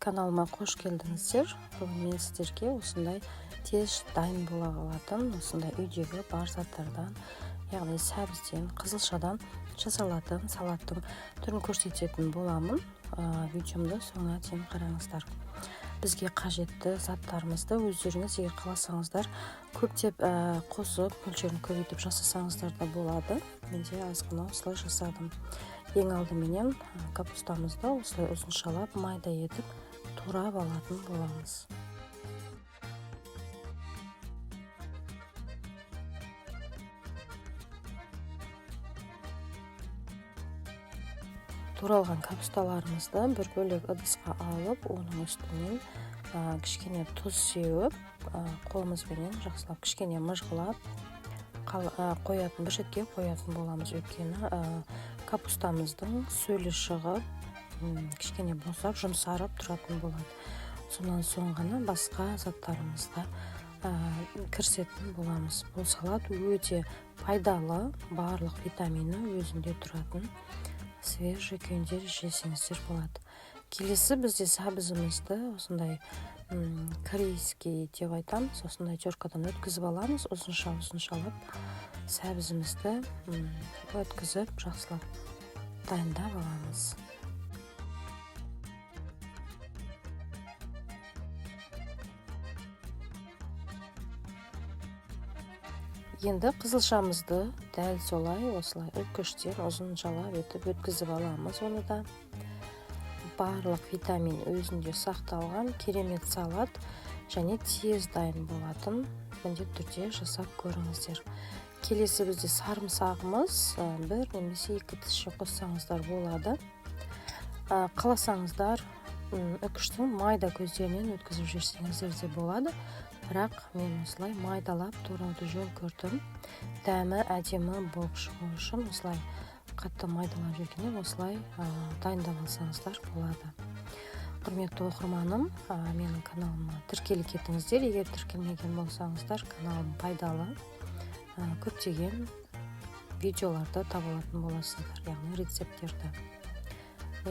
Каналыма қош келдіңіздер. Бүгін мен сіздерге осындай тез дайын бола қалатын, осындай үйдегі бар заттардан, яғни сәбізден, қызылшадан жасалатын салаттың түрін көрсететін боламын. Видеомды соңына дейін қараңыздар. Бізге қажетті заттарымызды өздеріңіз егер қаласаңыздар көптеп қосып, мөлшерін көбейтіп жасасаңыздар да болады. Менде азғана осылай жасадым. Ең алдыменен капустамызды осылай ұзыншалап майда етіп турап алатын боламыз. Туралған капусталарымызды бір бөлек ыдысқа алып, оның үстінен кішкене тұз сеуіп, қолымызбенен жақсылап кішкене мыжғылап қоятын, бір шетке қоятын боламыз. Өйткені капустамыздың сөлі шығып, кішкене босап, жұмсарып тұратын болады. Сонан соң ғана басқа заттарымызға кірісетін боламыз. Бұл салат өте пайдалы, барлық витамині өзінде тұратын, свежий күйінде жесеңіздер болады. Келесі бізде сәбізімізді осындай корейский деп айтамыз, осындай теркадан өткізіп аламыз, ұзыншалап сәбізімізді өткізіп жақсылап дайындап аламыз. Енді қызылшамызды дәл солай осылай үлкіштен ұзыншалап етіп өткізіп аламыз. Оны да барлық витамин өзінде сақталған керемет салат және тез дайын болатын, міндетті түрде жасап көріңіздер. Келесі бізде сарымсағымыз, бір немесе екі тісше қоссаңыздар болады. Қаласаңыздар үкіштің майда көздерінен өткізіп жіберсеңіздер де болады. Бірақ мен осылай майдалап турауды жөн көрдім. Дәмі әдемі болып шығу үшін осылай қатты майдалап жүргеннен осылай дайындап алсаңыздар болады. Құрметті оқырманым, менің каналыма тіркеліп кетіңіздер. Егер тіркелмеген болсаңыздар, каналым пайдалы, көптеген видеоларды таба алатын боласыздар, яғни рецепттерді.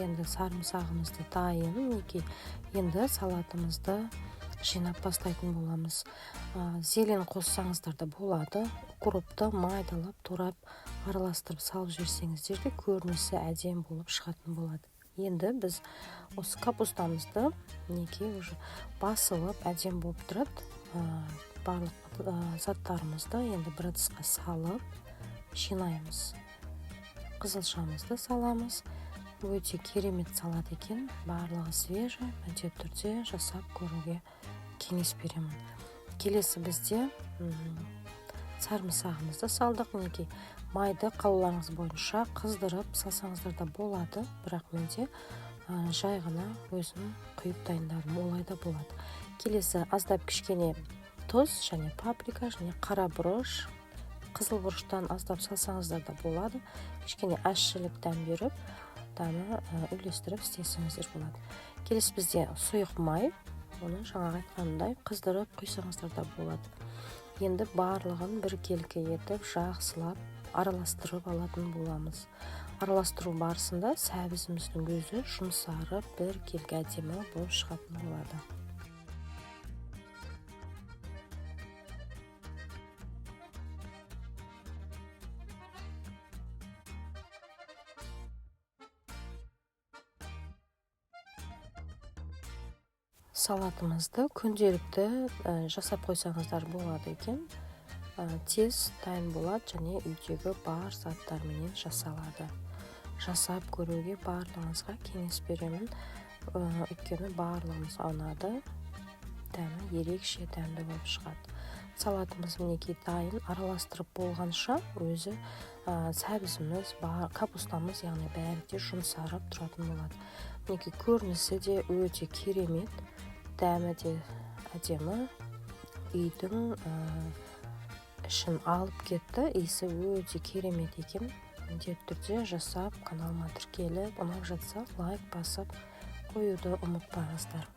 Енді сарымсағымызды дайын, енді салатымызды жинап бастайтын боламыз. Зелен қоссаңыздар да болады. Укропты майдалап, турап, араластырып салып жіберсеңіздер де көрінісі әдемі болып шығатын болады. Енді біз осы капустамызды уже басылып әдемі болып тұрады. Барлық заттарымызды енді бір ыдысқа салып жинаймыз. Қызылшамызды саламыз. Өте керемет салат екен. Барлығы свежий, міндетті түрде жасап көруге кеңес беремін. Келесі бізде сарымсағымызды салдық. Майды қалауларыңыз бойынша қыздырып салсаңыздар да болады, бірақ менде жай ғана өзім құйып дайындадым, олай да болады. Келесі аздап кішкене тұз және паприка және қара бұрыш, қызыл бұрыштан аздап салсаңыздар да болады. Кішкене әшшілік дәм беріп, дәмі үйлестіріп істесеңіздер болады. Келесі бізде сұйық май, оны жаңағы айтқанымдай қыздырып құйсаңыздар да болады. Енді барлығын біркелкі етіп, жақсылап араластырып алатын боламыз. Араластыру барысында сәбізіміздің өзі жұмсарып, біркелкі әдемі болып шығатын болады. Салатымызды күнделікті жасап қойсаңыздар болады екен. Тез дайын болады және үйдегі бар заттарменен жасалады. Жасап көруге барлығыңызға кеңес беремін. Өйткені барлығымыз ұнады. Дәмі ерекше дәмді болып шығады. Салатымыз дайын, араластырып болғанша өзі сәбізіміз, капустамыз, яғни бәрі де жұмсарып тұратын болады. Көрінісі де өте керемет. Дәмі де әдемі, үйдің ішін алып кетті, иісі өте керемет екен. Міндетті түрде жасап, каналыма тіркеліп, ұнап жатса лайк басып қоюды ұмытпаңыздар.